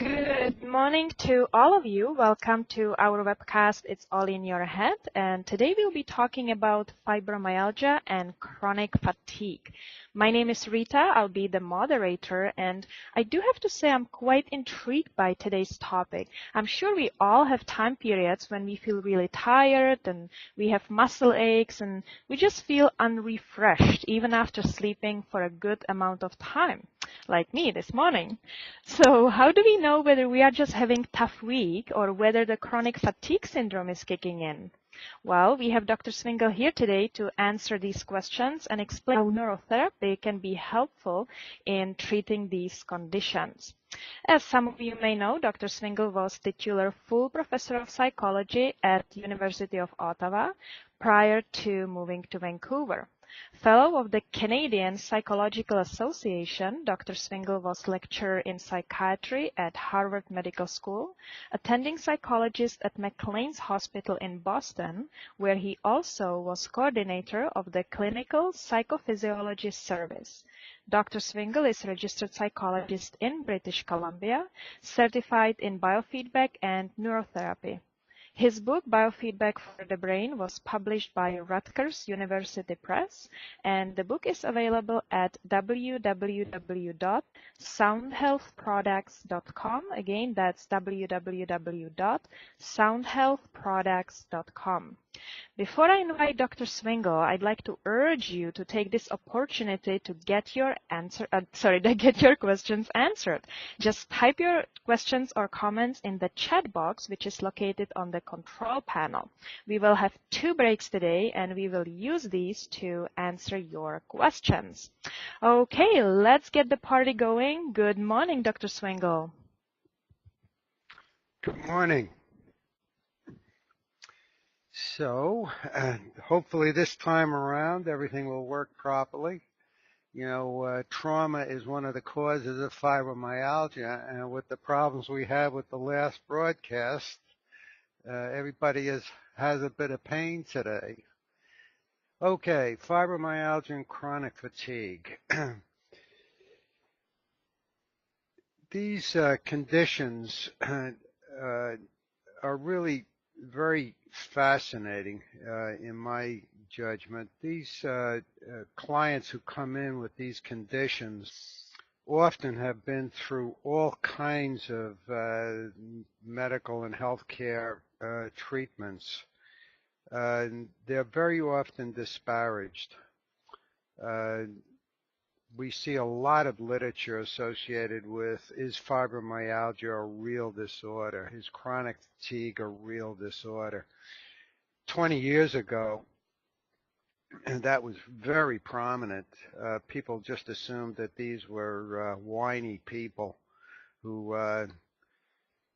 Good morning to all of you. Welcome to our webcast, It's All in Your Head. And today we'll be talking about fibromyalgia and chronic fatigue. My name is Rita. I'll be the moderator. And I do have to say I'm quite intrigued by today's topic. I'm sure we all have time periods when we feel really tired and we have muscle aches and we just feel unrefreshed even after sleeping for a good amount of time, like me this morning. So how do we know whether we are just having a tough week or whether the chronic fatigue syndrome is kicking in? Well, we have Dr. Swingle here today to answer these questions and explain how neurotherapy can be helpful in treating these conditions. As some of you may know, Dr. Swingle was titular full professor of psychology at University of Ottawa prior to moving to Vancouver. Fellow of the Canadian Psychological Association, Dr. Swingle was lecturer in psychiatry at Harvard Medical School, attending psychologist at McLean's Hospital in Boston, where he also was coordinator of the Clinical Psychophysiology Service. Dr. Swingle is a registered psychologist in British Columbia, certified in biofeedback and neurotherapy. His book, Biofeedback for the Brain, was published by Rutgers University Press, and the book is available at www.soundhealthproducts.com. Again, that's www.soundhealthproducts.com. Before I invite Dr. Swingle, I'd like to urge you to take this opportunity to get your questions answered. Just type your questions or comments in the chat box, which is located on the control panel. We will have 2 breaks today, and we will use these to answer your questions. Okay, let's get the party going. Good morning, Dr. Swingle. Good morning. So, hopefully this time around everything will work properly. You know, trauma is one of the causes of fibromyalgia, and with the problems we had with the last broadcast, everybody has a bit of pain today. Okay, fibromyalgia and chronic fatigue. These conditions are really very fascinating in my judgment. These clients who come in with these conditions often have been through all kinds of medical and healthcare treatments. They're very often disparaged. We see a lot of literature associated with, is fibromyalgia a real disorder? Is chronic fatigue a real disorder? 20 years ago, and that was very prominent. People just assumed that these were whiny people who,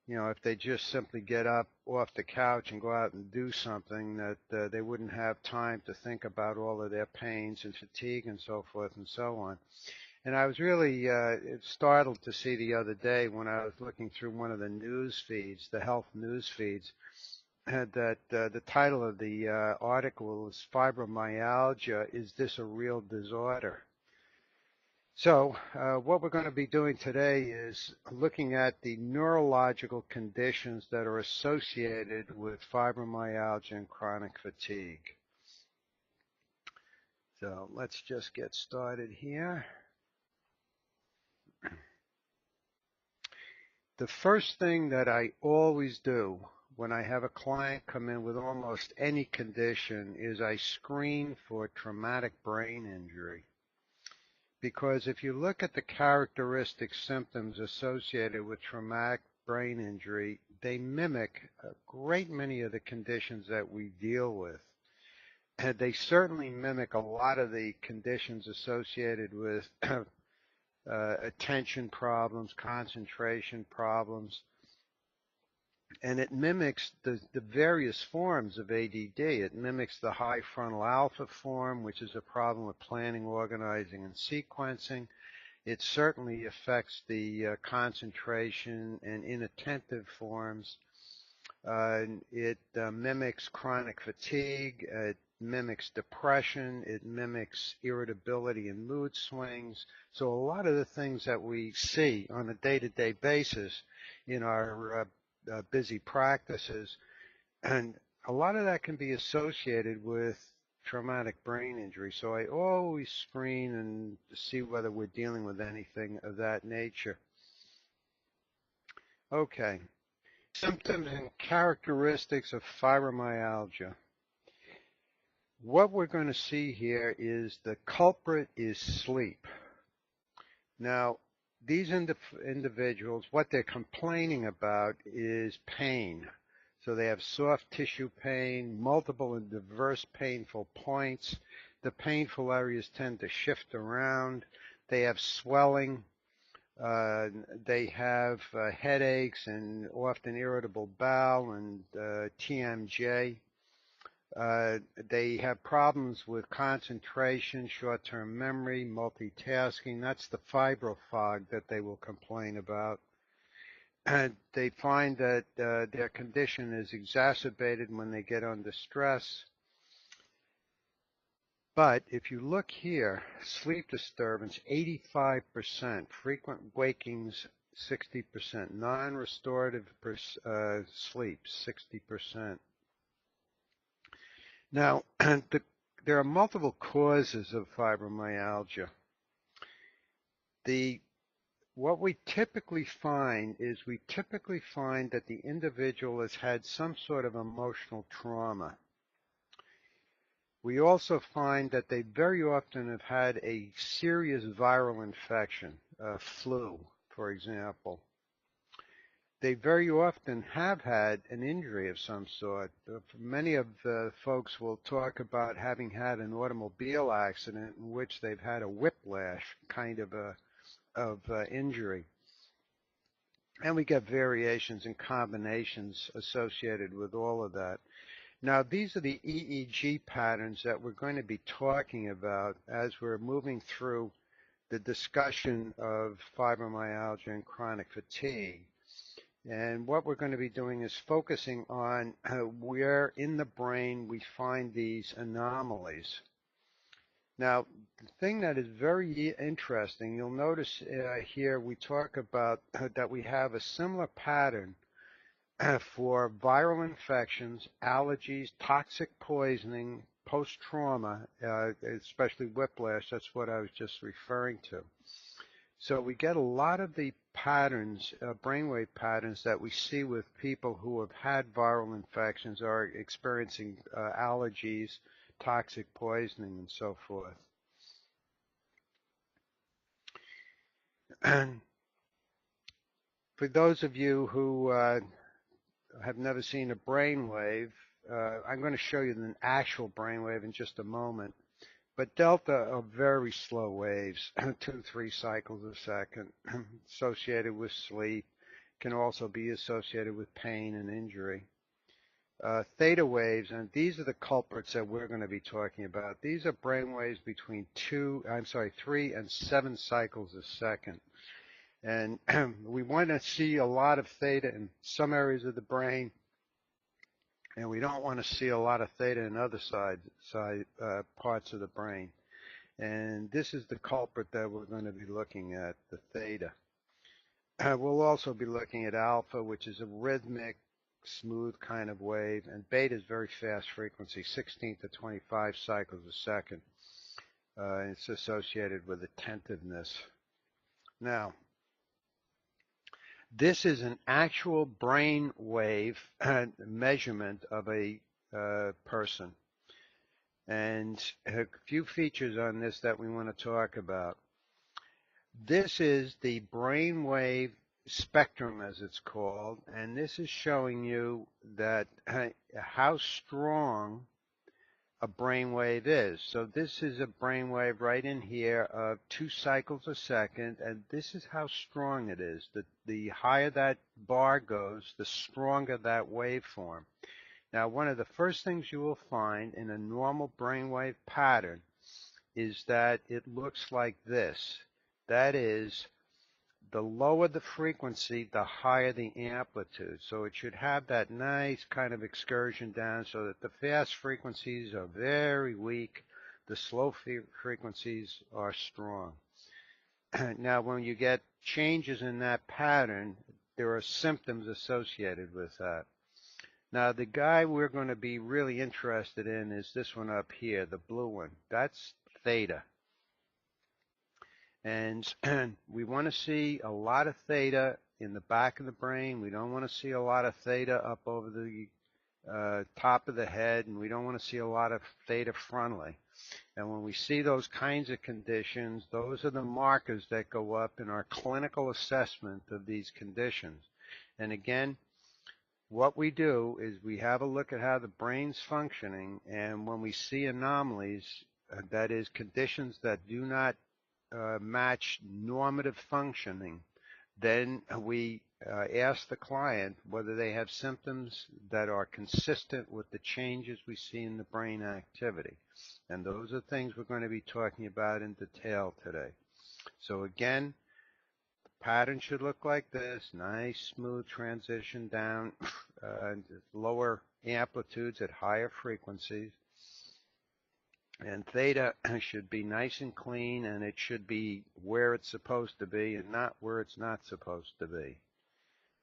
you know, if they just simply get up off the couch and go out and do something, that they wouldn't have time to think about all of their pains and fatigue and so forth and so on. And I was really startled to see the other day when I was looking through one of the news feeds, the health news feeds, that the title of the article was Fibromyalgia, Is This a Real Disorder? So what we're going to be doing today is looking at the neurological conditions that are associated with fibromyalgia and chronic fatigue. So let's just get started here. The first thing that I always do when I have a client come in with almost any condition is I screen for traumatic brain injury. Because if you look at the characteristic symptoms associated with traumatic brain injury, they mimic a great many of the conditions that we deal with. And they certainly mimic a lot of the conditions associated with attention problems, concentration problems, and it mimics the various forms of ADD. It mimics the high frontal alpha form, which is a problem with planning, organizing, and sequencing. It certainly affects the concentration and inattentive forms. It mimics chronic fatigue. It mimics depression, it mimics irritability and mood swings. So a lot of the things that we see on a day-to-day basis in our busy practices, and a lot of that can be associated with traumatic brain injury. So I always screen and see whether we're dealing with anything of that nature. Okay. Symptoms and characteristics of fibromyalgia. What we're going to see here is the culprit is sleep. Now, these individuals, what they're complaining about is pain. So they have soft tissue pain, multiple and diverse painful points. The painful areas tend to shift around. They have swelling. They have headaches and often irritable bowel and TMJ. They have problems with concentration, short-term memory, multitasking. That's the fibrofog that they will complain about. And they find that their condition is exacerbated when they get under stress. But if you look here, sleep disturbance, 85%, frequent wakings, 60%, non-restorative sleep, 60%. Now, there are multiple causes of fibromyalgia. What we typically find is that the individual has had some sort of emotional trauma. We also find that they very often have had a serious viral infection, flu, for example. They very often have had an injury of some sort. Many of the folks will talk about having had an automobile accident in which they've had a whiplash kind of injury. And we get variations and combinations associated with all of that. Now, these are the EEG patterns that we're going to be talking about as we're moving through the discussion of fibromyalgia and chronic fatigue. And what we're going to be doing is focusing on where in the brain we find these anomalies. Now, the thing that is very interesting, you'll notice here we talk about that we have a similar pattern for viral infections, allergies, toxic poisoning, post-trauma, especially whiplash. That's what I was just referring to. So we get a lot of the patterns, brainwave patterns that we see with people who have had viral infections or experiencing allergies, toxic poisoning, and so forth. And for those of you who have never seen a brainwave, I'm going to show you an actual brainwave in just a moment. But delta are very slow waves, 2-3 cycles a second, associated with sleep, can also be associated with pain and injury. Theta waves, and these are the culprits that we're going to be talking about. These are brainwaves between 3 and 7 cycles a second. And we want to see a lot of theta in some areas of the brain, and we don't want to see a lot of theta in other parts of the brain. And this is the culprit that we're going to be looking at, the theta. We'll also be looking at alpha, which is a rhythmic, smooth kind of wave, and beta is very fast frequency, 16 to 25 cycles a second. It's associated with attentiveness. Now, this is an actual brain wave measurement of a person. And a few features on this that we want to talk about. This is the brain wave spectrum, as it's called, and this is showing you that how strong a brain wave is. So this is a brain wave right in here of 2 cycles a second, and this is how strong it is. The higher that bar goes, the stronger that waveform. Now, one of the first things you will find in a normal brainwave pattern is that it looks like this. That is, the lower the frequency, the higher the amplitude. So it should have that nice kind of excursion down so that the fast frequencies are very weak, the slow frequencies are strong. Now, when you get changes in that pattern, there are symptoms associated with that. Now, the guy we're going to be really interested in is this one up here, the blue one. That's theta. And we want to see a lot of theta in the back of the brain. We don't want to see a lot of theta up over the top of the head, and we don't want to see a lot of theta frontally. And when we see those kinds of conditions, those are the markers that go up in our clinical assessment of these conditions. And again, what we do is we have a look at how the brain's functioning, and when we see anomalies, that is conditions that do not match normative functioning, then we ask the client whether they have symptoms that are consistent with the changes we see in the brain activity. And those are things we're going to be talking about in detail today. So again, the pattern should look like this, nice smooth transition down, lower amplitudes at higher frequencies. And theta should be nice and clean, and it should be where it's supposed to be and not where it's not supposed to be.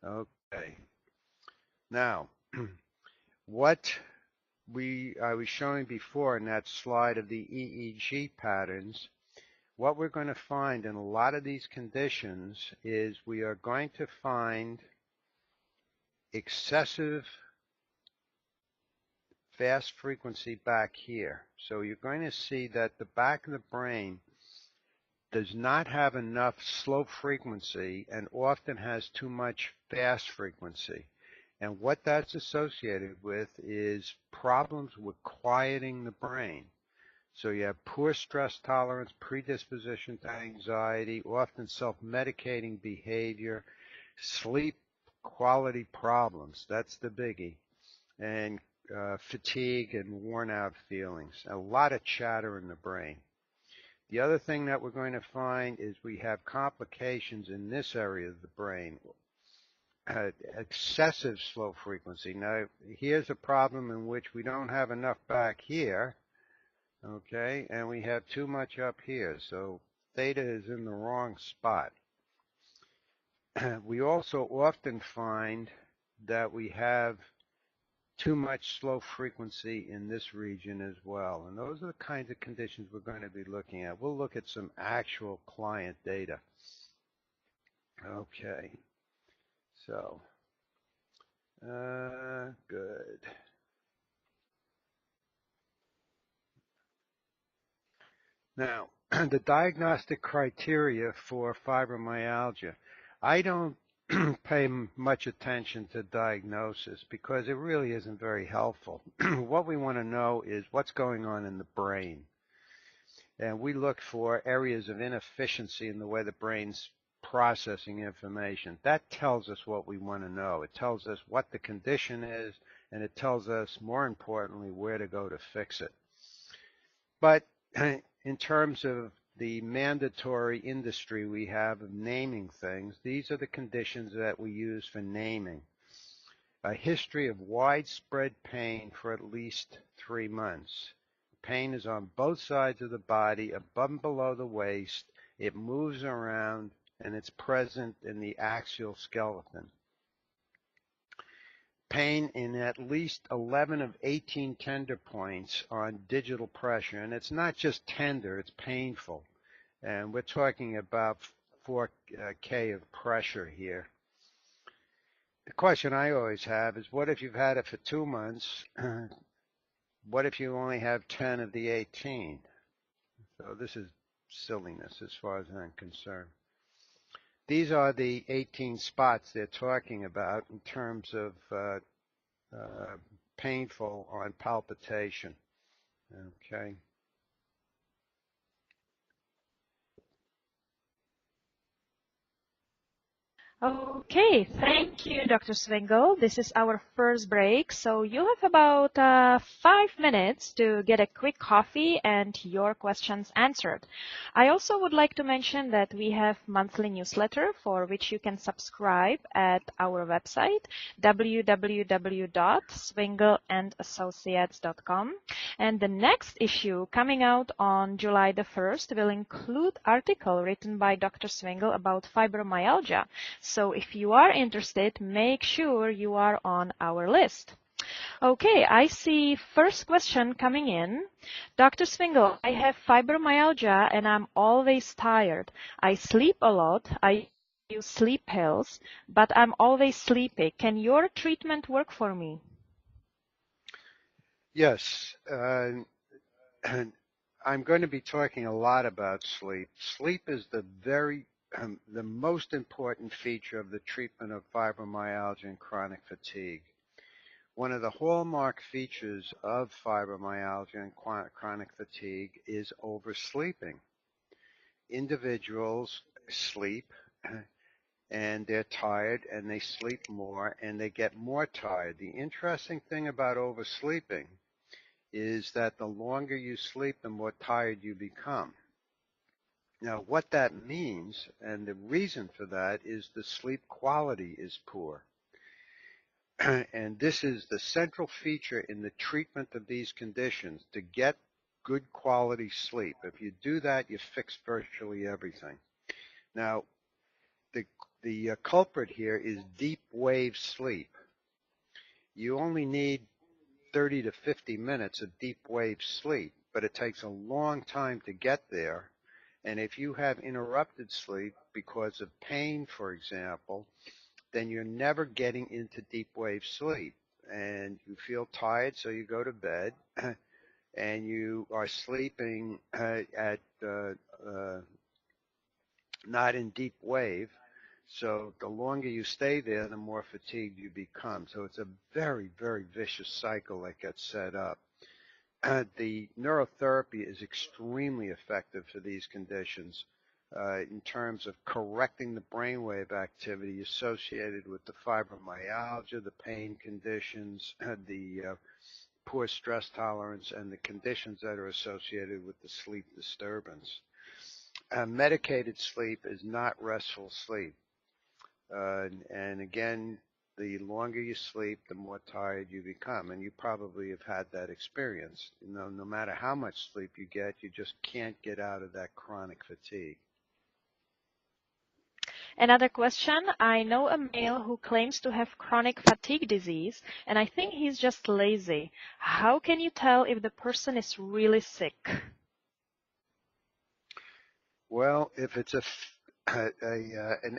Okay. Now, what I was showing before in that slide of the EEG patterns, what we're going to find in a lot of these conditions is we are going to find excessive fast frequency back here. So you're going to see that the back of the brain does not have enough slow frequency and often has too much fast frequency. And what that's associated with is problems with quieting the brain. So you have poor stress tolerance, predisposition to anxiety, often self-medicating behavior, sleep quality problems. That's the biggie. And fatigue and worn out feelings. A lot of chatter in the brain. The other thing that we're going to find is we have complications in this area of the brain. Excessive slow frequency. Now, here's a problem in which we don't have enough back here, okay, and we have too much up here. So theta is in the wrong spot. We also often find that we have too much slow frequency in this region as well. And those are the kinds of conditions we're going to be looking at. We'll look at some actual client data. Okay. So, good. Now, the diagnostic criteria for fibromyalgia. I don't pay much attention to diagnosis because it really isn't very helpful. What we want to know is what's going on in the brain. And we look for areas of inefficiency in the way the brain's processing information. That tells us what we want to know. It tells us what the condition is, and it tells us, more importantly, where to go to fix it. But in terms of the mandatory industry we have of naming things, these are the conditions that we use for naming. A history of widespread pain for at least 3 months. Pain is on both sides of the body, above and below the waist. It moves around, and it's present in the axial skeleton. Pain in at least 11 of 18 tender points on digital pressure. And it's not just tender, it's painful. And we're talking about 4K of pressure here. The question I always have is, what if you've had it for 2 months? What if you only have 10 of the 18? So this is silliness as far as I'm concerned. These are the 18 spots they're talking about in terms of painful on palpitation. Okay. Okay, thank you, Dr. Swingle. This is our first break, so you have about 5 minutes to get a quick coffee and your questions answered. I also would like to mention that we have monthly newsletter for which you can subscribe at our website, www.swingleandassociates.com. And the next issue coming out on July the 1st will include article written by Dr. Swingle about fibromyalgia. So if you are interested, make sure you are on our list. Okay, I see first question coming in. Dr. Swingle, I have fibromyalgia and I'm always tired. I sleep a lot. I use sleep pills, but I'm always sleepy. Can your treatment work for me? Yes, I'm going to be talking a lot about sleep. Sleep is the most important feature of the treatment of fibromyalgia and chronic fatigue. One of the hallmark features of fibromyalgia and chronic fatigue is oversleeping. Individuals sleep and they're tired and they sleep more and they get more tired. The interesting thing about oversleeping is that the longer you sleep, the more tired you become. Now, what that means, and the reason for that, is the sleep quality is poor. And this is the central feature in the treatment of these conditions, to get good quality sleep. If you do that, you fix virtually everything. Now, the culprit here is deep wave sleep. You only need 30 to 50 minutes of deep wave sleep, but it takes a long time to get there. And if you have interrupted sleep because of pain, for example, then you're never getting into deep wave sleep. And you feel tired, so you go to bed, and you are sleeping not in deep wave. So the longer you stay there, the more fatigued you become. So it's a very, very vicious cycle that gets set up. The neurotherapy is extremely effective for these conditions in terms of correcting the brainwave activity associated with the fibromyalgia, the pain conditions, the poor stress tolerance, and the conditions that are associated with the sleep disturbance. Medicated sleep is not restful sleep. And again, the longer you sleep, the more tired you become. And you probably have had that experience. You know, no matter how much sleep you get, you just can't get out of that chronic fatigue. Another question. I know a male who claims to have chronic fatigue disease, and I think he's just lazy. How can you tell if the person is really sick? Well, if it's an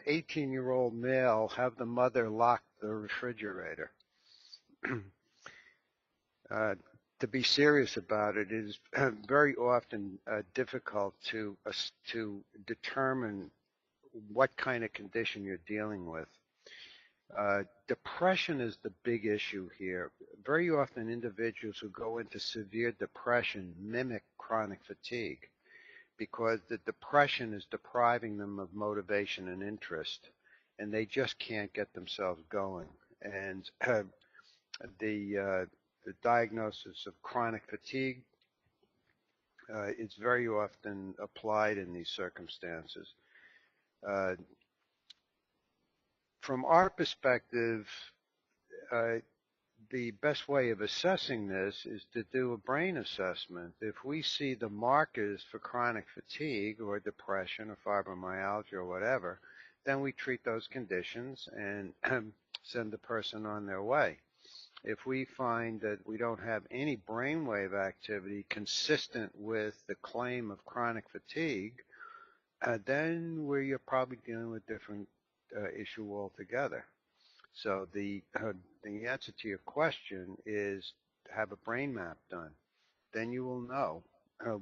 18-year-old male, have the mother lock the refrigerator. To be serious about it is very often difficult to determine what kind of condition you're dealing with. Depression is the big issue here. Very often individuals who go into severe depression mimic chronic fatigue because the depression is depriving them of motivation and interest, and they just can't get themselves going. And the diagnosis of chronic fatigue is very often applied in these circumstances. From our perspective, the best way of assessing this is to do a brain assessment. If we see the markers for chronic fatigue or depression or fibromyalgia or whatever, then we treat those conditions and send the person on their way. If we find that we don't have any brainwave activity consistent with the claim of chronic fatigue, then you're probably dealing with a different issue altogether. So the answer to your question is have a brain map done. Then you will know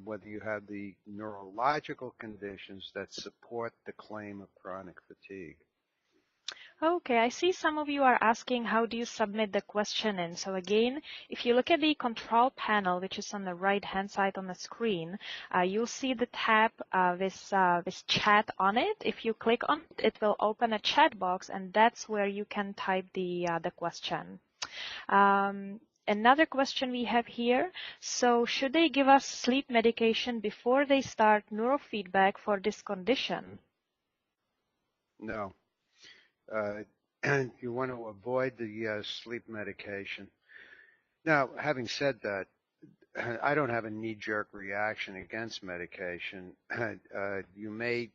whether you have the neurological conditions that support the claim of chronic fatigue. Okay, I see some of you are asking how do you submit the question in. So again, if you look at the control panel, which is on the right-hand side on the screen, you'll see the tab with chat on it. If you click on it, it will open a chat box, and that's where you can type the question. Another question we have here, so should they give us sleep medication before they start neurofeedback for this condition? No. You want to avoid the sleep medication. Now, having said that, I don't have a knee-jerk reaction against medication. You may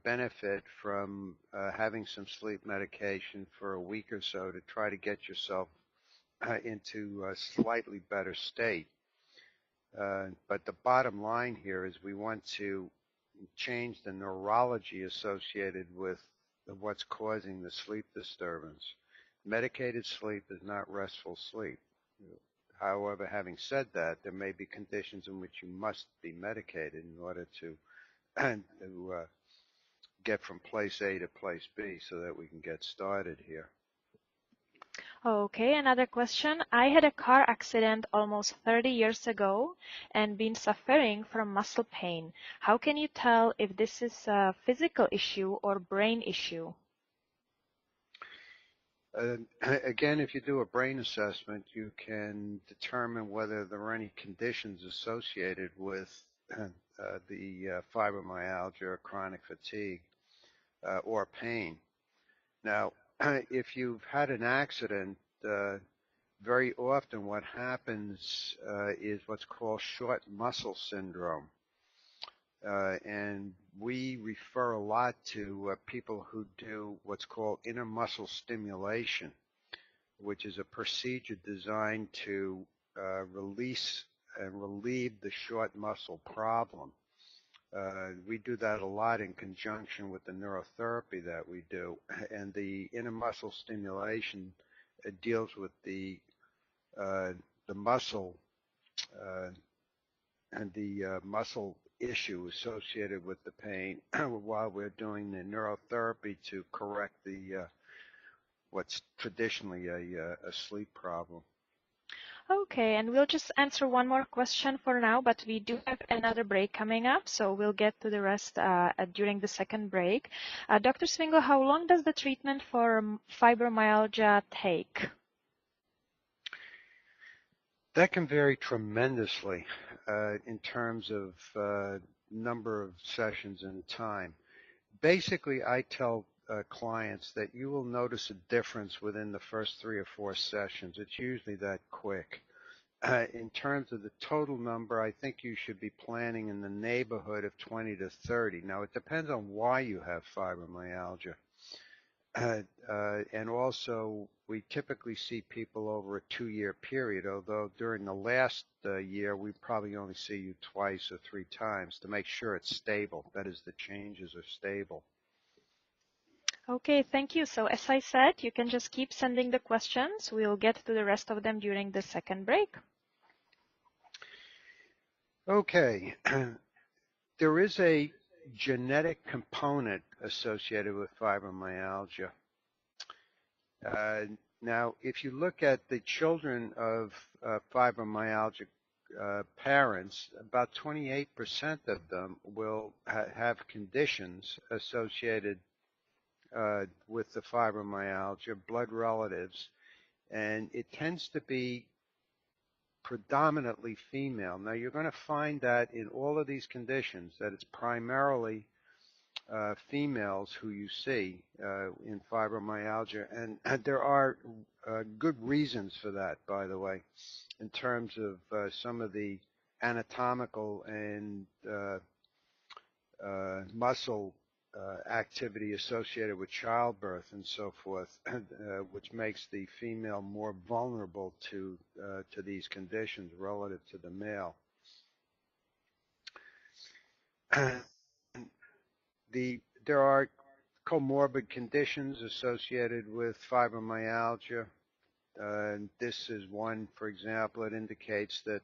benefit from having some sleep medication for a week or so to try to get yourself into a slightly better state. But the bottom line here is we want to change the neurology associated with what's causing the sleep disturbance. Medicated sleep is not restful sleep. However, having said that, there may be conditions in which you must be medicated in order to get from place A to place B so that we can get started here. Okay, another question. I had a car accident almost 30 years ago and been suffering from muscle pain. How can you tell if this is a physical issue or brain issue? Again, if you do a brain assessment, you can determine whether there are any conditions associated with the fibromyalgia or chronic fatigue or pain. Now, if you've had an accident, very often what happens is what's called short muscle syndrome. And we refer a lot to people who do what's called inner muscle stimulation, which is a procedure designed to release and relieve the short muscle problem. We do that a lot in conjunction with the neurotherapy that we do. And the inner muscle stimulation deals with the muscle and the muscle issue associated with the pain while we're doing the neurotherapy to correct the what's traditionally a sleep problem. Okay, and we'll just answer one more question for now, but we do have another break coming up, so we'll get to the rest during the second break. Dr. Swingle, how long does the treatment for fibromyalgia take? That can vary tremendously in terms of number of sessions and time. Basically, I tell clients that you will notice a difference within the first 3 or 4 sessions. It's usually that quick. In terms of the total number, I think you should be planning in the neighborhood of 20 to 30. Now, it depends on why you have fibromyalgia. And also, we typically see people over a 2-year period, although during the last year, we probably only see you twice or 3 times to make sure it's stable. That is, the changes are stable. Okay, thank you. So as I said, you can just keep sending the questions. We'll get to the rest of them during the second break. Okay. There is a genetic component associated with fibromyalgia. Now, if you look at the children of fibromyalgia parents, about 28% of them will have conditions associated with the fibromyalgia, blood relatives, and it tends to be predominantly female. Now, you're going to find that in all of these conditions, that it's primarily females who you see in fibromyalgia, and there are good reasons for that, by the way, in terms of some of the anatomical and muscle activity associated with childbirth and so forth, which makes the female more vulnerable to these conditions relative to the male. There are comorbid conditions associated with fibromyalgia. This is one, for example, it indicates that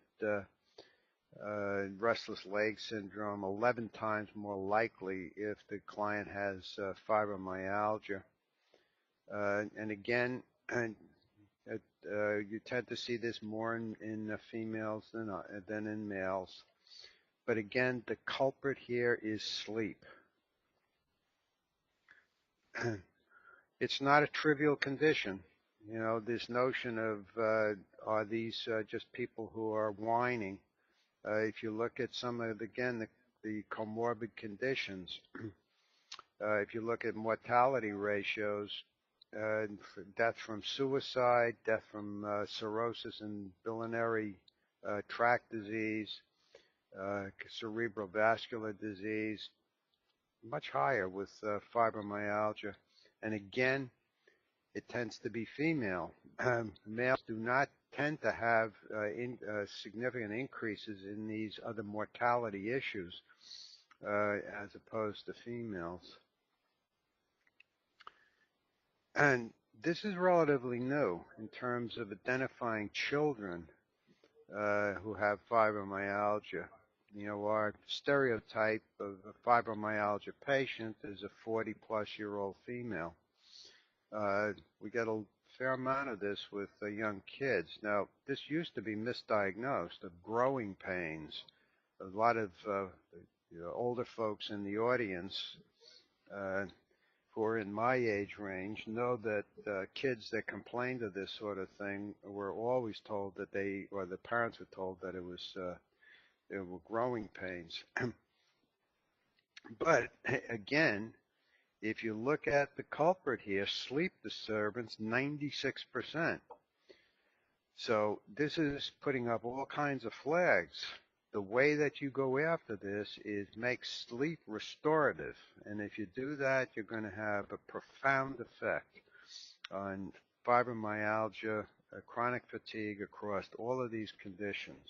restless leg syndrome 11 times more likely if the client has fibromyalgia. And again, you tend to see this more in females than in males. But again, the culprit here is sleep. It's not a trivial condition. You know, this notion of are these just people who are whining? If you look at some of, again, the comorbid conditions, if you look at mortality ratios, death from suicide, death from cirrhosis and biliary tract disease, cerebral vascular disease, much higher with fibromyalgia. And again, it tends to be female. Males do not tend to have significant increases in these other mortality issues as opposed to females. And this is relatively new in terms of identifying children who have fibromyalgia. You know, our stereotype of a fibromyalgia patient is a 40-plus-year-old female. We get a fair amount of this with young kids. Now, this used to be misdiagnosed of growing pains. A lot of older folks in the audience who are in my age range know that kids that complained of this sort of thing were always told that or the parents were told that it was there were growing pains. But again, if you look at the culprit here, sleep disturbance, 96%. So this is putting up all kinds of flags. The way that you go after this is make sleep restorative. And if you do that, you're going to have a profound effect on fibromyalgia, chronic fatigue across all of these conditions.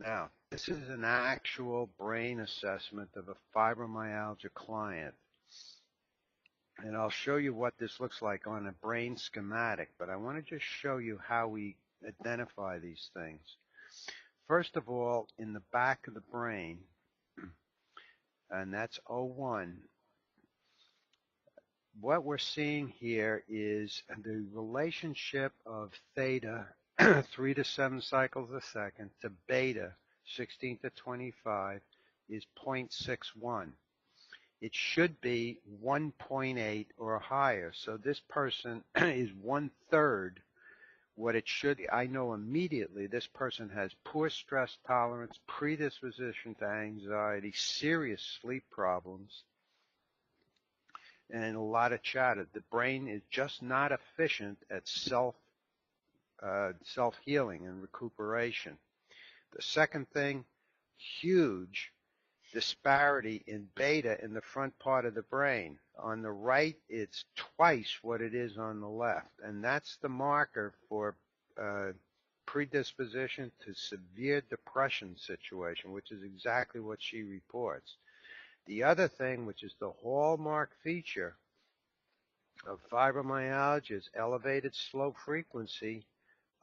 Now, this is an actual brain assessment of a fibromyalgia client. And I'll show you what this looks like on a brain schematic, but I want to just show you how we identify these things. First of all, in the back of the brain, and that's O1, what we're seeing here is the relationship of theta, 3 to 7 cycles a second, to beta, 16 to 25, is 0.61. It should be 1.8 or higher. So this person is 1/3 what it should be. I know immediately this person has poor stress tolerance, predisposition to anxiety, serious sleep problems, and a lot of chatter. The brain is just not efficient at self-healing and recuperation. The second thing, huge disparity in beta in the front part of the brain. On the right, it's twice what it is on the left, and that's the marker for predisposition to severe depression situation, which is exactly what she reports. The other thing, which is the hallmark feature of fibromyalgia, is elevated slow frequency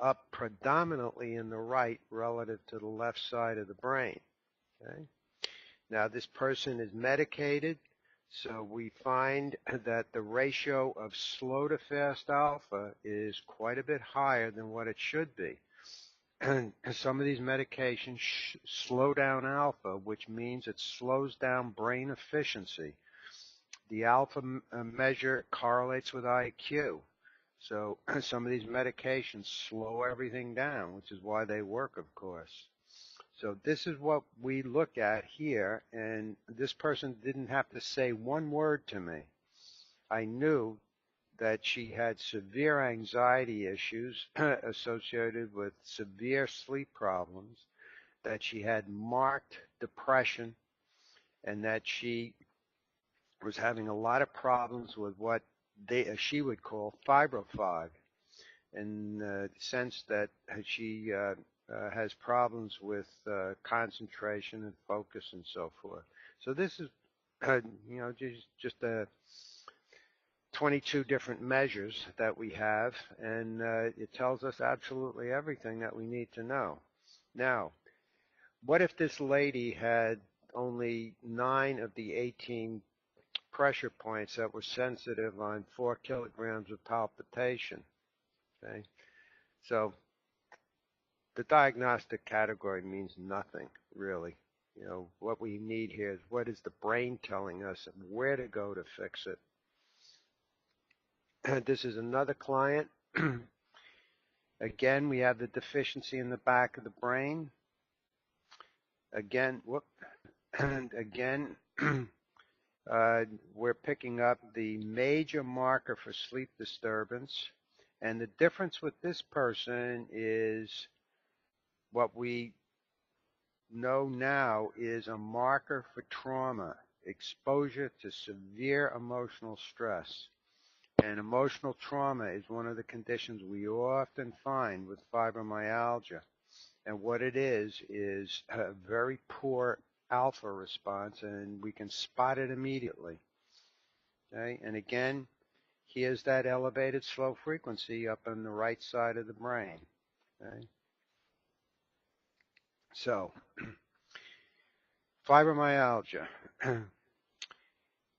up predominantly in the right relative to the left side of the brain. Okay? Now, this person is medicated, so we find that the ratio of slow to fast alpha is quite a bit higher than what it should be. And some of these medications slow down alpha, which means it slows down brain efficiency. The alpha measure correlates with IQ. So some of these medications slow everything down, which is why they work, of course. So this is what we look at here, and this person didn't have to say one word to me. I knew that she had severe anxiety issues associated with severe sleep problems, that she had marked depression, and that she was having a lot of problems with what she would call fibrofog, in the sense that she has problems with concentration and focus and so forth. So this is, just 22 different measures that we have, and it tells us absolutely everything that we need to know. Now, what if this lady had only 9 of the 18 pressure points that were sensitive on 4 kilograms of palpitation. Okay, so the diagnostic category means nothing, really. You know, what we need here is what is the brain telling us and where to go to fix it. This is another client. Again, we have the deficiency in the back of the brain. Again, we're picking up the major marker for sleep disturbance. And the difference with this person is what we know now is a marker for trauma, exposure to severe emotional stress. And emotional trauma is one of the conditions we often find with fibromyalgia. And what it is a very poor alpha response, and we can spot it immediately. Okay? And again, here's that elevated slow frequency up on the right side of the brain. Okay? So, fibromyalgia.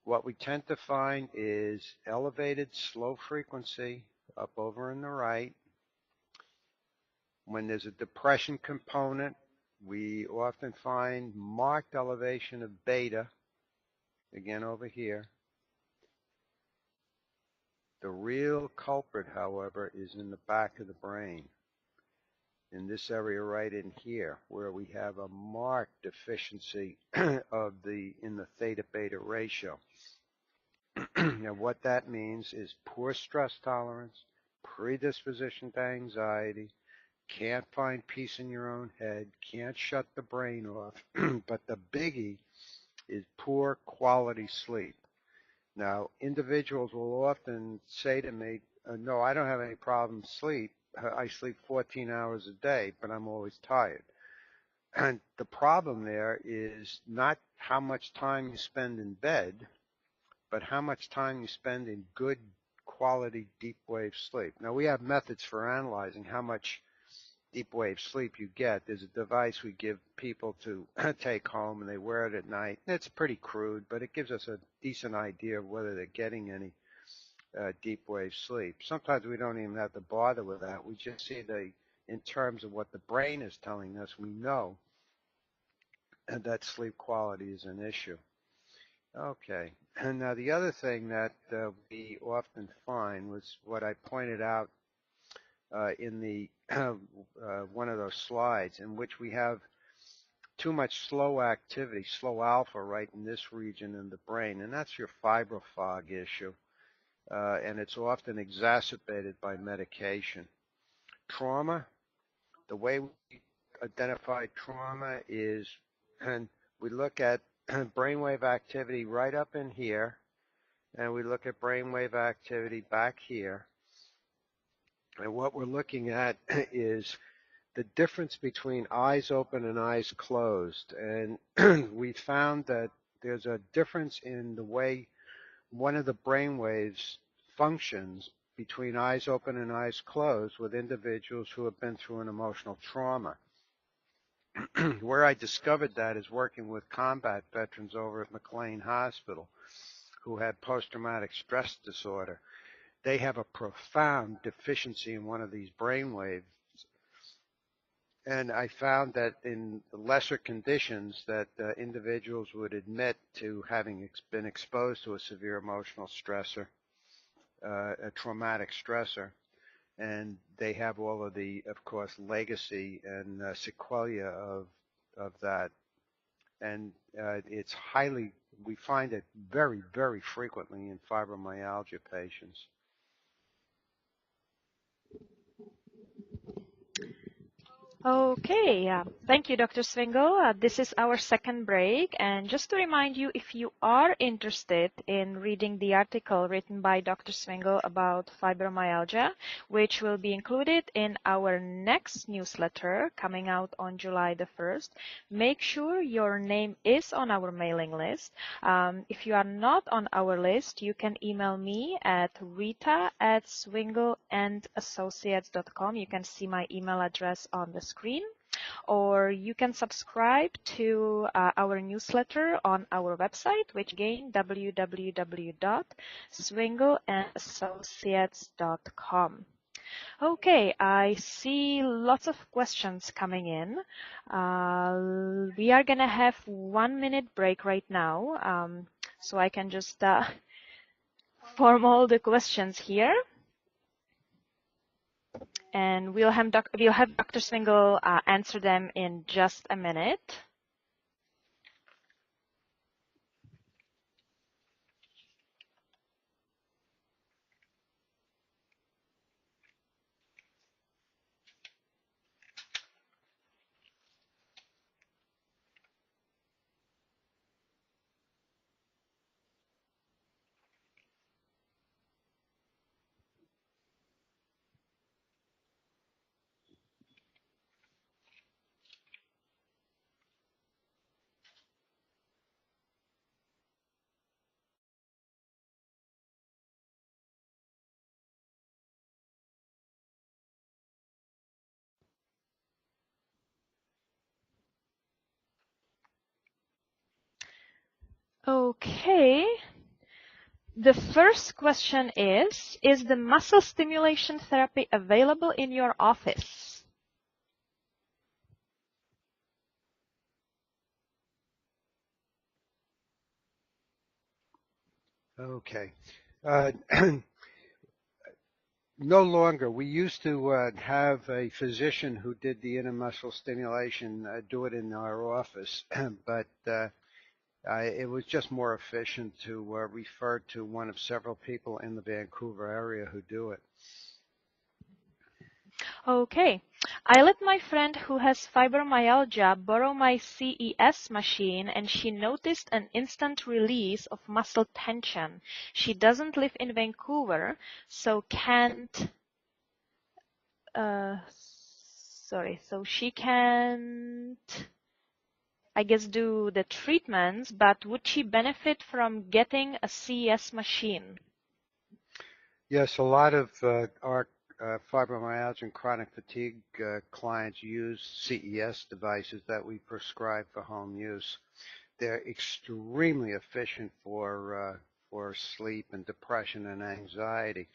What we tend to find is elevated slow frequency up over on the right. When there's a depression component, we often find marked elevation of beta, again over here. The real culprit, however, is in the back of the brain, in this area right in here, where we have a marked deficiency in the theta-beta ratio. Now, what that means is poor stress tolerance, predisposition to anxiety, can't find peace in your own head, can't shut the brain off, but the biggie is poor quality sleep. Now, individuals will often say to me, no, I don't have any problem sleep. I sleep 14 hours a day, but I'm always tired. And the problem there is not how much time you spend in bed, but how much time you spend in good quality deep wave sleep. Now, we have methods for analyzing how much deep wave sleep you get. There's a device we give people to take home, and they wear it at night. It's pretty crude, but it gives us a decent idea of whether they're getting any deep wave sleep. Sometimes we don't even have to bother with that. We just see in terms of what the brain is telling us, we know that sleep quality is an issue. Okay, and now the other thing that we often find was what I pointed out in the one of those slides, in which we have too much slow activity, slow alpha, right in this region in the brain, and that's your fibrofog issue, and it's often exacerbated by medication. Trauma, the way we identify trauma is, and we look at brainwave activity right up in here, and we look at brainwave activity back here. And what we're looking at is the difference between eyes open and eyes closed. And we found that there's a difference in the way one of the brain waves functions between eyes open and eyes closed with individuals who have been through an emotional trauma. Where I discovered that is working with combat veterans over at McLean Hospital who had post-traumatic stress disorder. They have a profound deficiency in one of these brain waves. And I found that in lesser conditions that individuals would admit to having been exposed to a severe emotional stressor, a traumatic stressor, and they have all of the, of course, legacy and sequelae of that. And we find it very, very frequently in fibromyalgia patients. Okay, thank you, Dr. Swingle. This is our second break. And just to remind you, if you are interested in reading the article written by Dr. Swingle about fibromyalgia, which will be included in our next newsletter coming out on July the 1st, make sure your name is on our mailing list. If you are not on our list, you can email me at rita@swingleandassociates.com. You can see my email address on the screen. or you can subscribe to our newsletter on our website, which again, www.swingleandassociates.com. Okay, I see lots of questions coming in. We are going to have 1 minute break right now, so I can just form all the questions here. And we'll have Dr. Swingle answer them in just a minute. Okay. The first question is the muscle stimulation therapy available in your office? Okay. No longer. We used to have a physician who did the intermuscular stimulation do it in our office, but it was just more efficient to refer to one of several people in the Vancouver area who do it. Okay. I let my friend who has fibromyalgia borrow my CES machine, and she noticed an instant release of muscle tension. She doesn't live in Vancouver, so she can't, I guess, do the treatments, but would she benefit from getting a CES machine? Yes, a lot of our fibromyalgia and chronic fatigue clients use CES devices that we prescribe for home use. They're extremely efficient for sleep and depression and anxiety.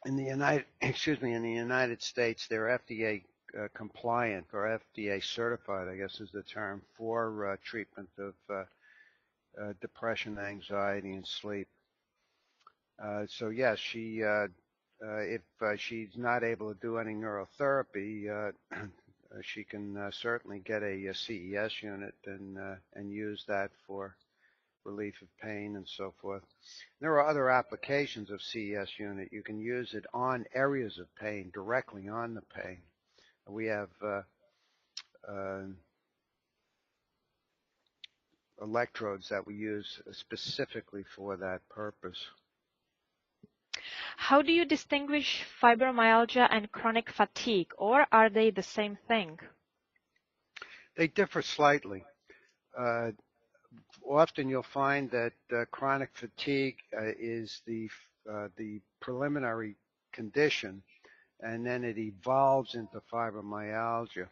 In the United States, they're FDA compliant or FDA certified, I guess is the term, for treatment of depression, anxiety, and sleep. So yes, if she's not able to do any neurotherapy, she can certainly get a CES unit and use that for relief of pain and so forth. There are other applications of CES unit. You can use it on areas of pain, directly on the pain. We have electrodes that we use specifically for that purpose. How do you distinguish fibromyalgia and chronic fatigue, or are they the same thing? They differ slightly. Often you'll find that chronic fatigue is the preliminary condition, and then it evolves into fibromyalgia.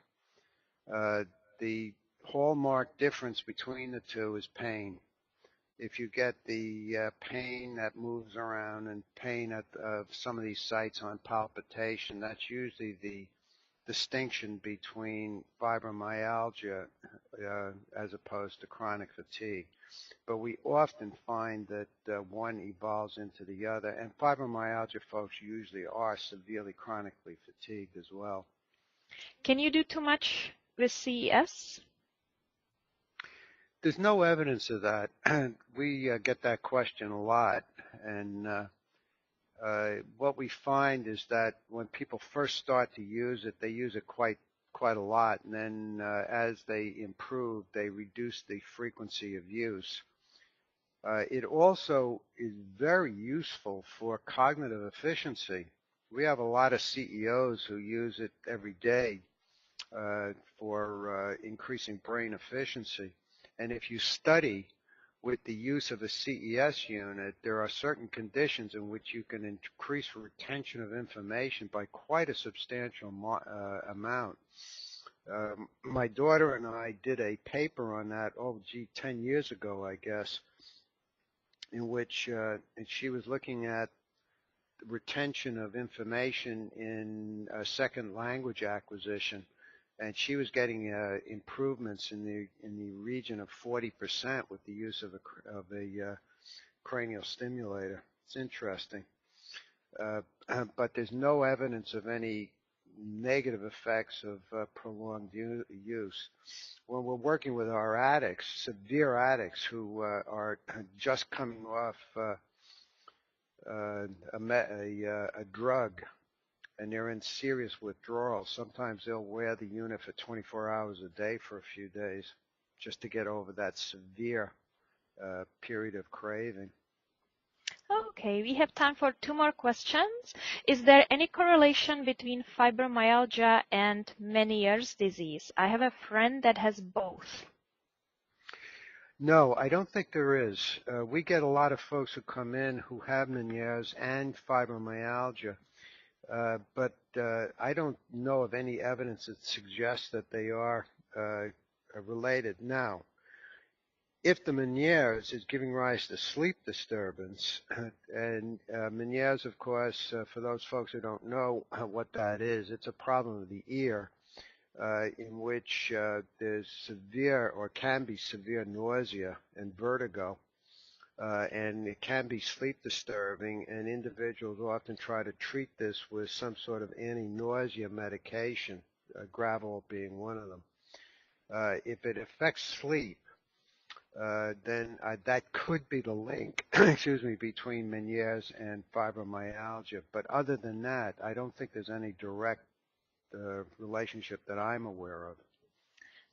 The hallmark difference between the two is pain. If you get the pain that moves around and pain at some of these sites on palpitation, that's usually the distinction between fibromyalgia as opposed to chronic fatigue. But we often find that one evolves into the other, and fibromyalgia folks usually are severely chronically fatigued as well. Can you do too much with CES? There's no evidence of that. We get that question a lot, and what we find is that when people first start to use it, they use it quite a lot, and then as they improve, they reduce the frequency of use. It also is very useful for cognitive efficiency. We have a lot of CEOs who use it every day for increasing brain efficiency. And if you study with the use of a CES unit, there are certain conditions in which you can increase retention of information by quite a substantial amount. My daughter and I did a paper on that, 10 years ago, I guess, in which and she was looking at retention of information in second language acquisition, and she was getting improvements in the region of 40% with the use of a cranial stimulator. It's interesting, but there's no evidence of any negative effects of prolonged use. When we're working with our addicts, severe addicts who are just coming off a drug and they're in serious withdrawal, sometimes they'll wear the unit for 24 hours a day for a few days just to get over that severe period of craving. Okay, we have time for 2 more questions. Is there any correlation between fibromyalgia and Meniere's disease? I have a friend that has both. No, I don't think there is. We get a lot of folks who come in who have Meniere's and fibromyalgia, but I don't know of any evidence that suggests that they are related. Now, if the Meniere's is giving rise to sleep disturbance, and Meniere's, of course, for those folks who don't know what that is, it's a problem of the ear in which there's severe or can be severe nausea and vertigo, and it can be sleep disturbing, and individuals often try to treat this with some sort of anti-nausea medication, Gravol being one of them. If it affects sleep, then that could be the link, excuse me, between Meniere's and fibromyalgia. But other than that, I don't think there's any direct relationship that I'm aware of.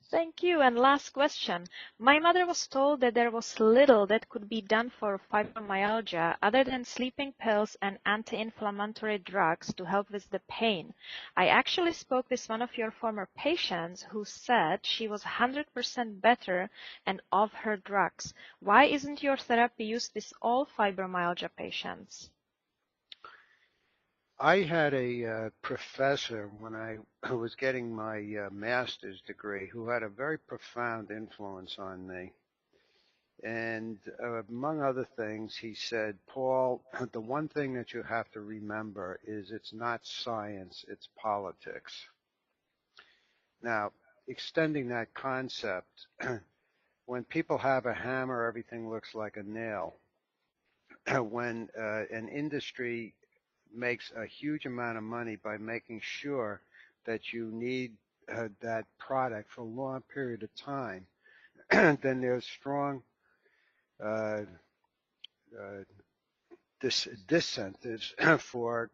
Thank you. And last question. My mother was told that there was little that could be done for fibromyalgia other than sleeping pills and anti-inflammatory drugs to help with the pain. I actually spoke with one of your former patients who said she was 100% better and off her drugs. Why isn't your therapy used with all fibromyalgia patients? I had a professor when I was getting my master's degree who had a very profound influence on me. And among other things, he said, Paul, the one thing that you have to remember is it's not science, it's politics. Now, extending that concept, when people have a hammer, everything looks like a nail. When an industry makes a huge amount of money by making sure that you need that product for a long period of time, then there's strong disincentives for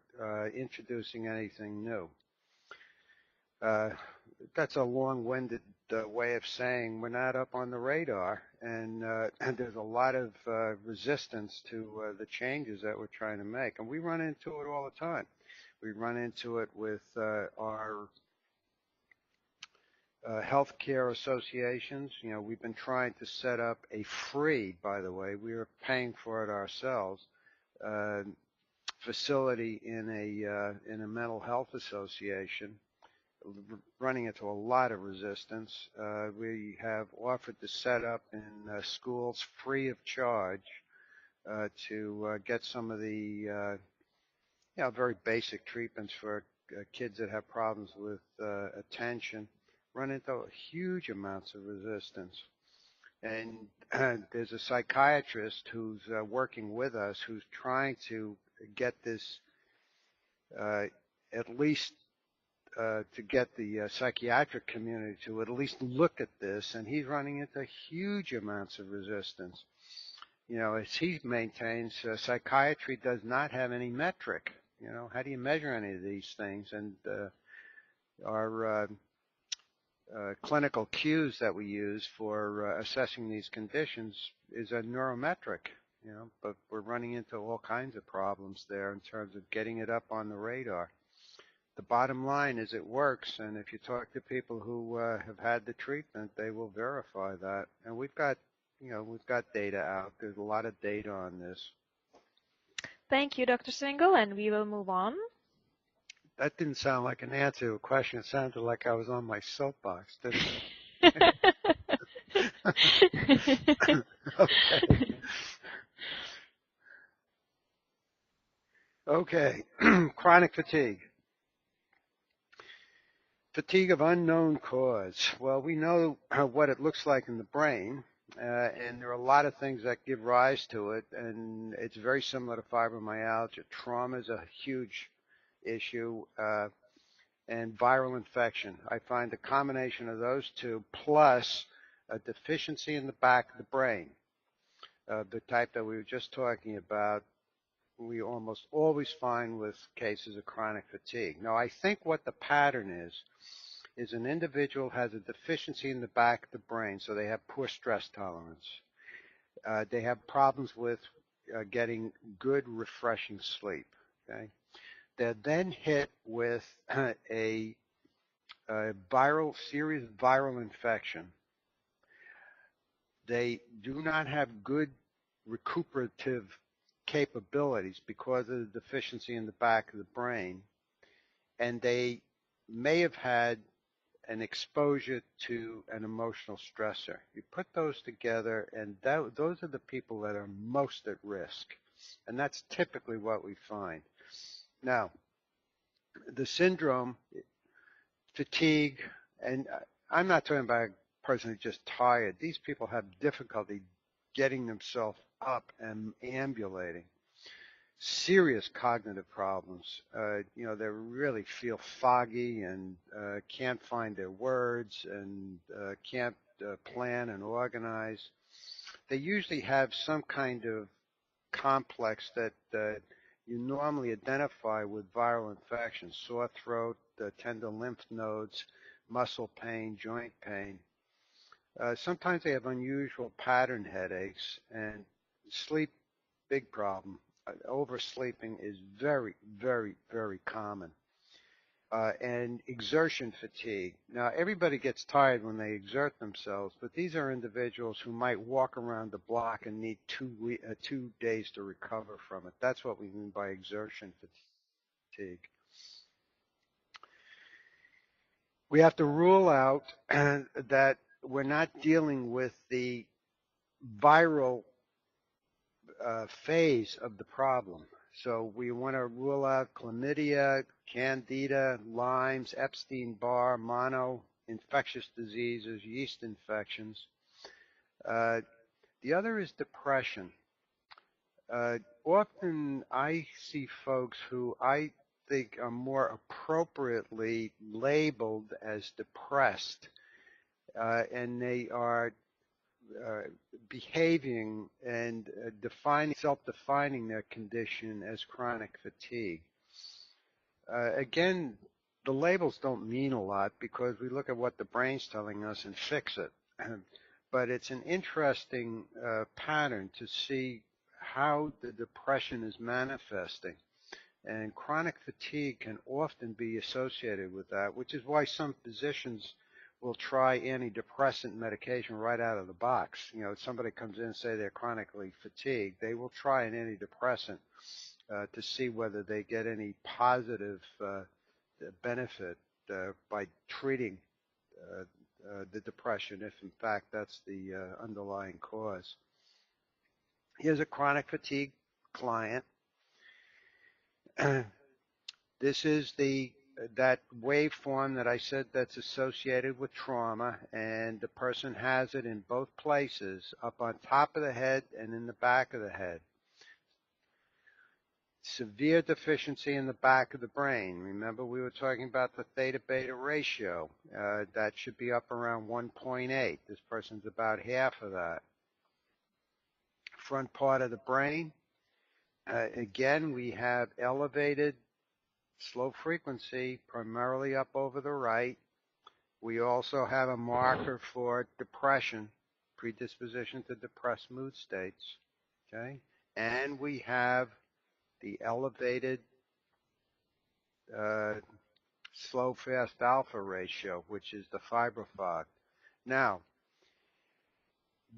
introducing anything new. That's a long-winded way of saying we're not up on the radar, and there's a lot of resistance to the changes that we're trying to make, and we run into it all the time. We run into it with our healthcare associations. You know, we've been trying to set up a free, by the way, we are paying for it ourselves, facility in a mental health association, running into a lot of resistance. We have offered to set up in schools free of charge to get some of the very basic treatments for kids that have problems with attention. Run into huge amounts of resistance. And there's a psychiatrist who's working with us who's trying to get this at least to get the psychiatric community to at least look at this, and he's running into huge amounts of resistance. You know, as he maintains, psychiatry does not have any metric. You know, how do you measure any of these things? And our clinical cues that we use for assessing these conditions is a neurometric, you know, but we're running into all kinds of problems there in terms of getting it up on the radar. The bottom line is it works, and if you talk to people who have had the treatment, they will verify that. And we've got data out. There's a lot of data on this. Thank you, Dr. Swingle, and we will move on. That didn't sound like an answer to a question. It sounded like I was on my soapbox, didn't it? Okay. Okay. Chronic fatigue. Fatigue of unknown cause. Well, we know what it looks like in the brain, and there are a lot of things that give rise to it, and it's very similar to fibromyalgia. Trauma is a huge issue, and viral infection. I find the combination of those two plus a deficiency in the back of the brain, the type that we were just talking about, we almost always find with cases of chronic fatigue. Now, I think what the pattern is an individual has a deficiency in the back of the brain, so they have poor stress tolerance. They have problems with getting good, refreshing sleep. Okay? They're then hit with a series of viral infection. They do not have good recuperative capabilities because of the deficiency in the back of the brain, and they may have had an exposure to an emotional stressor. You put those together, and those are the people that are most at risk, and that's typically what we find. Now, the syndrome, fatigue, and I'm not talking about a person who's just tired. These people have difficulty getting themselves up and ambulating. Serious cognitive problems. They really feel foggy and can't find their words and can't plan and organize. They usually have some kind of complex that you normally identify with viral infections: sore throat, tender lymph nodes, muscle pain, joint pain. Sometimes they have unusual pattern headaches, and sleep, big problem. Oversleeping is very, very, very common. And exertion fatigue. Now, everybody gets tired when they exert themselves, but these are individuals who might walk around the block and need 2 days to recover from it. That's what we mean by exertion fatigue. We have to rule out that we're not dealing with the viral phase of the problem. So we want to rule out chlamydia, candida, Lyme's, Epstein-Barr, mono, infectious diseases, yeast infections. The other is depression. Often I see folks who I think are more appropriately labeled as depressed, and they are behaving and self-defining their condition as chronic fatigue. Again, the labels don't mean a lot because we look at what the brain's telling us and fix it. But it's an interesting pattern to see how the depression is manifesting. And chronic fatigue can often be associated with that, which is why some physicians will try antidepressant medication right out of the box. If somebody comes in and say they're chronically fatigued, they will try an antidepressant to see whether they get any positive benefit by treating the depression, if in fact that's the underlying cause. Here's a chronic fatigue client. This is that waveform that I said that's associated with trauma, and the person has it in both places, up on top of the head and in the back of the head. Severe deficiency in the back of the brain. Remember, we were talking about the theta-beta ratio. That should be up around 1.8. This person's about half of that. Front part of the brain. Again, we have elevated slow frequency, primarily up over the right. We also have a marker for depression, predisposition to depressed mood states. Okay, and we have the elevated slow fast alpha ratio, which is the fibrofog. Now,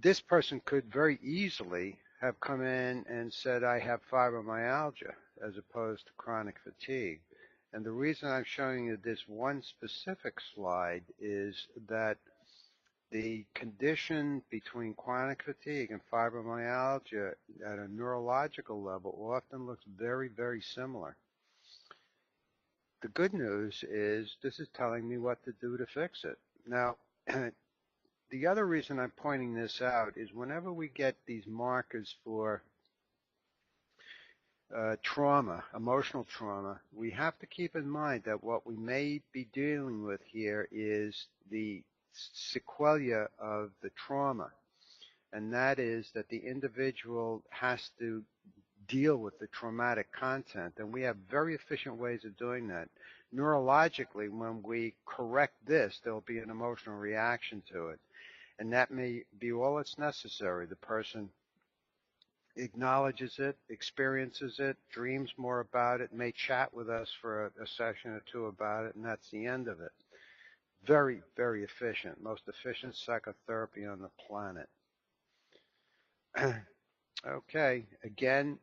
this person could very easily have come in and said, I have fibromyalgia, as opposed to chronic fatigue. And the reason I'm showing you this one specific slide is that the condition between chronic fatigue and fibromyalgia at a neurological level often looks very, very similar. The good news is this is telling me what to do to fix it. Now, the other reason I'm pointing this out is whenever we get these markers for trauma, emotional trauma, we have to keep in mind that what we may be dealing with here is the sequela of the trauma, and that is that the individual has to deal with the traumatic content, and we have very efficient ways of doing that. Neurologically, when we correct this, there will be an emotional reaction to it, and that may be all that's necessary. The person acknowledges it, experiences it, dreams more about it, may chat with us for a session or two about it, and that's the end of it. Very, very efficient, most efficient psychotherapy on the planet. Okay, again,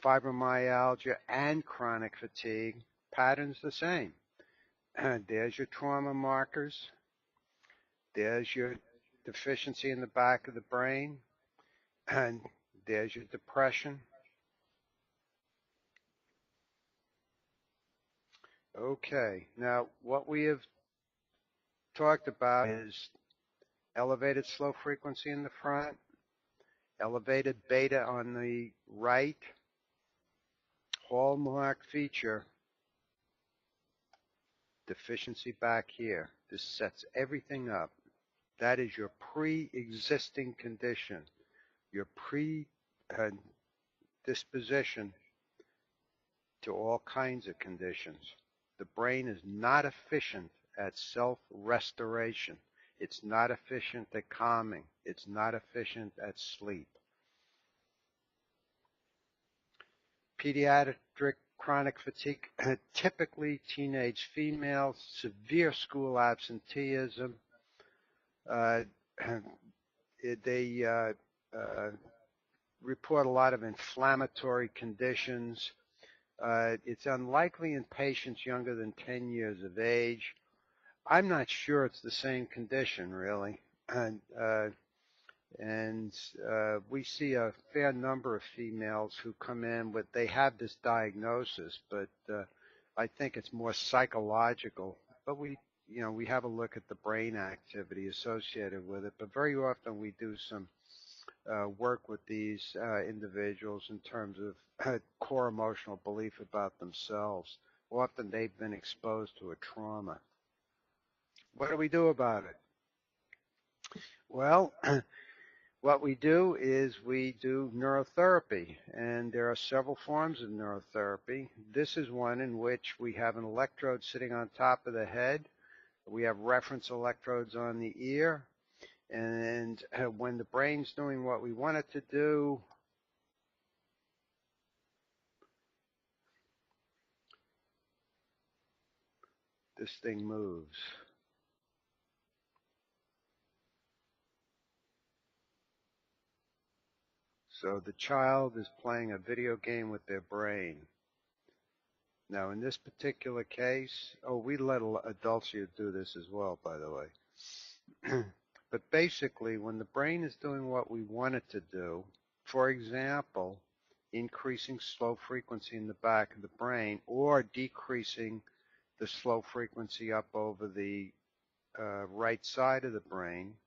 fibromyalgia and chronic fatigue, patterns the same. There's your trauma markers. There's your deficiency in the back of the brain. And there's your depression. Okay, now what we have talked about is elevated slow frequency in the front, elevated beta on the right, hallmark feature, deficiency back here. This sets everything up. That is your pre-existing condition, your predisposition to all kinds of conditions. The brain is not efficient at self-restoration. It's not efficient at calming. It's not efficient at sleep. Pediatric chronic fatigue, typically teenage females, severe school absenteeism. They report a lot of inflammatory conditions. It's unlikely in patients younger than 10 years of age. I'm not sure it's the same condition, really. And we see a fair number of females who come in with, they have this diagnosis, but I think it's more psychological. But we have a look at the brain activity associated with it. But very often we do some work with these individuals in terms of core emotional belief about themselves. Often they've been exposed to a trauma. What do we do about it? Well, what we do is we do neurotherapy, and there are several forms of neurotherapy. This is one in which we have an electrode sitting on top of the head. We have reference electrodes on the ear, and when the brain's doing what we want it to do, this thing moves. So the child is playing a video game with their brain. Now, in this particular case, we let adults do this as well, by the way. But basically, when the brain is doing what we want it to do, for example, increasing slow frequency in the back of the brain or decreasing the slow frequency up over the right side of the brain,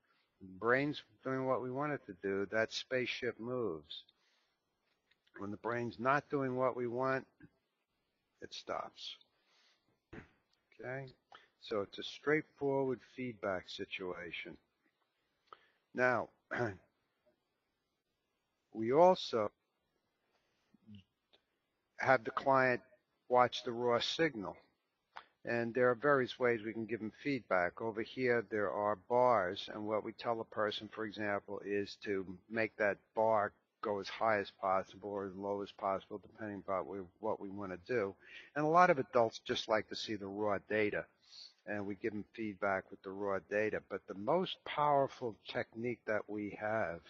brain's doing what we want it to do, that spaceship moves. When the brain's not doing what we want, it stops. Okay? So it's a straightforward feedback situation. Now, we also have the client watch the raw signal. And there are various ways we can give them feedback. Over here, there are bars, and what we tell a person, for example, is to make that bar go as high as possible or as low as possible, depending on what we want to do. And a lot of adults just like to see the raw data, and we give them feedback with the raw data. But the most powerful technique that we have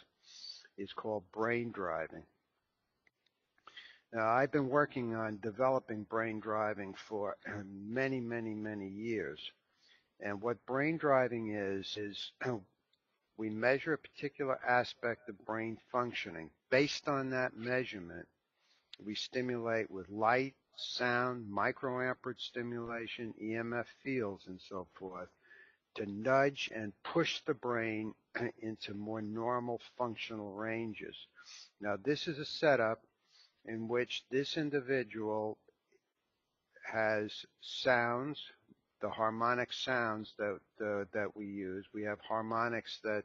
is called brain driving. Now, I've been working on developing brain driving for many, many, many years. And what brain driving is we measure a particular aspect of brain functioning. Based on that measurement, we stimulate with light, sound, microamperage stimulation, EMF fields, and so forth, to nudge and push the brain into more normal functional ranges. Now, this is a setup in which this individual has sounds, the harmonic sounds that we use. We have harmonics that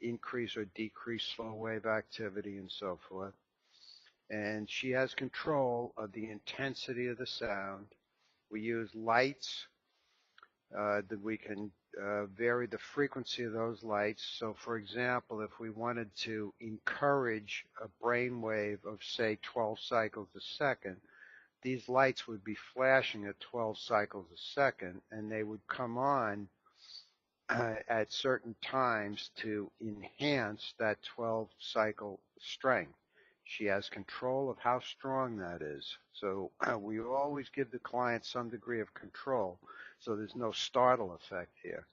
increase or decrease slow wave activity and so forth. And she has control of the intensity of the sound. We use lights that we can vary the frequency of those lights. So for example, if we wanted to encourage a brain wave of say 12 cycles a second, these lights would be flashing at 12 cycles a second, and they would come on at certain times to enhance that 12 cycle strength. She has control of how strong that is. So we always give the client some degree of control, so there's no startle effect here.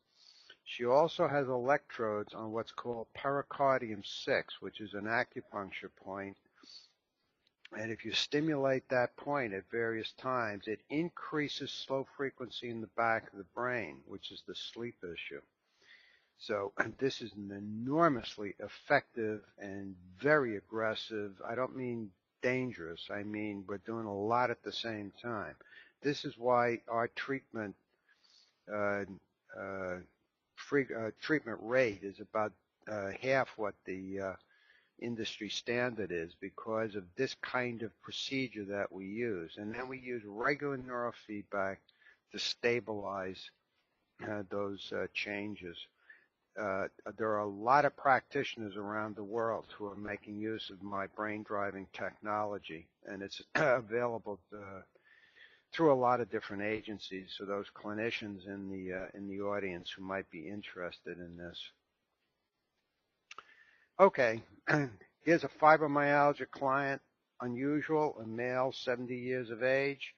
She also has electrodes on what's called pericardium 6, which is an acupuncture point. And if you stimulate that point at various times, it increases slow frequency in the back of the brain, which is the sleep issue. So this is an enormously effective and very aggressive. I don't mean dangerous. I mean we're doing a lot at the same time. This is why our treatment treatment rate is about half what the industry standard is, because of this kind of procedure that we use. And then we use regular neurofeedback to stabilize those changes. There are a lot of practitioners around the world who are making use of my brain driving technology, and it's available through a lot of different agencies, so those clinicians in the audience who might be interested in this. Okay, here's a fibromyalgia client, unusual, a male, 70 years of age.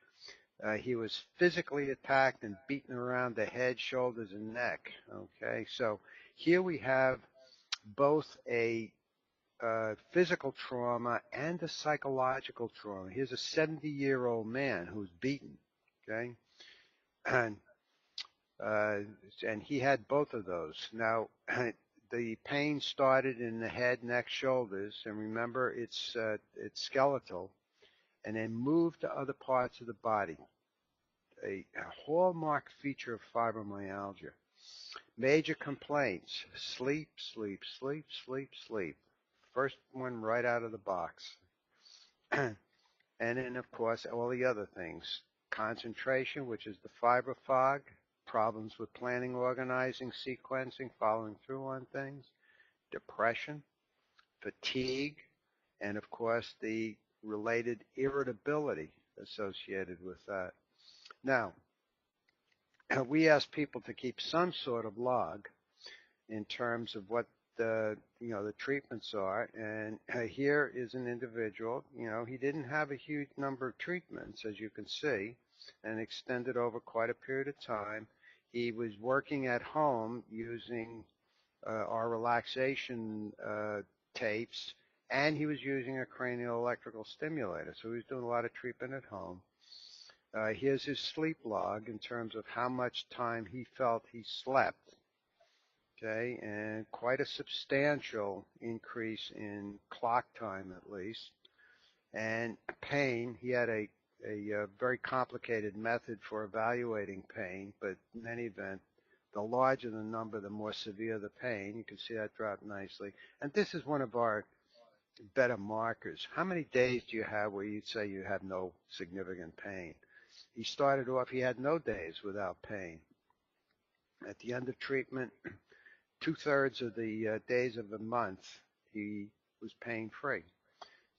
He was physically attacked and beaten around the head, shoulders, and neck. Okay, so here we have both a physical trauma and a psychological trauma. Here's a 70-year-old man who's beaten, okay? And he had both of those. Now, the pain started in the head, neck, shoulders, and remember it's skeletal, and then moved to other parts of the body. A hallmark feature of fibromyalgia. Major complaints: sleep, sleep, sleep, sleep, sleep. First one right out of the box. And then, of course, all the other things. Concentration, which is the fibro fog. Problems with planning, organizing, sequencing, following through on things. Depression, fatigue, and, of course, the related irritability associated with that. Now, we ask people to keep some sort of log in terms of what the treatments are, and here is an individual. He didn't have a huge number of treatments, as you can see, and extended over quite a period of time. He was working at home using our relaxation tapes, and he was using a cranial electrical stimulator, so he was doing a lot of treatment at home. Here's his sleep log in terms of how much time he felt he slept. Okay, and quite a substantial increase in clock time, at least. And pain, he had a very complicated method for evaluating pain, but in any event, the larger the number, the more severe the pain. You can see that drop nicely. And this is one of our better markers. How many days do you have where you'd say you have no significant pain? He started off, he had no days without pain. At the end of treatment, 2/3 of the days of the month, he was pain-free.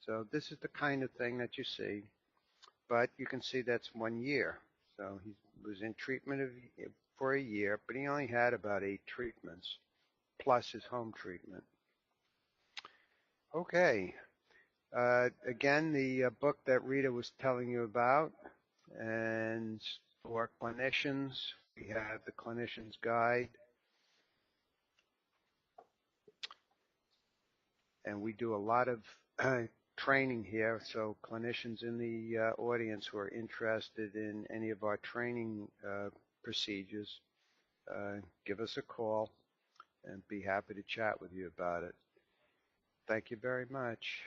So this is the kind of thing that you see, but you can see that's 1 year. So he was in treatment for a year, but he only had about 8 treatments, plus his home treatment. Okay, Again, the book that Rita was telling you about, and for clinicians, we have the Clinician's Guide, and we do a lot of training here, so clinicians in the audience who are interested in any of our training procedures, give us a call and be happy to chat with you about it. Thank you very much.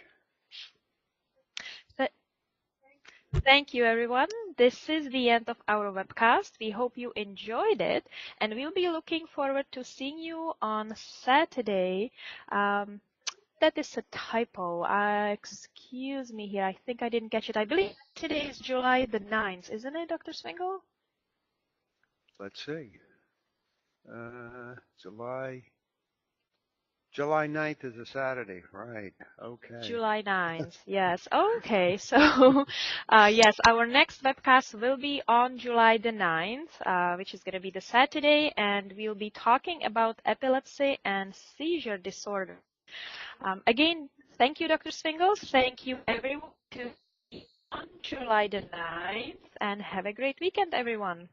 Thank you, everyone. This is the end of our webcast. We hope you enjoyed it, and we'll be looking forward to seeing you on Saturday. That is a typo. Excuse me here. I think I didn't catch it. I believe today is July the 9th, isn't it, Dr. Swingle? Let's see. July 9th is a Saturday, right? Okay. July 9th, yes. Okay, so yes, our next webcast will be on July the 9th, which is going to be the Saturday, and we'll be talking about epilepsy and seizure disorder. Again, thank you, Dr. Swingle. Thank you, everyone, to be on July the 9th, and have a great weekend, everyone.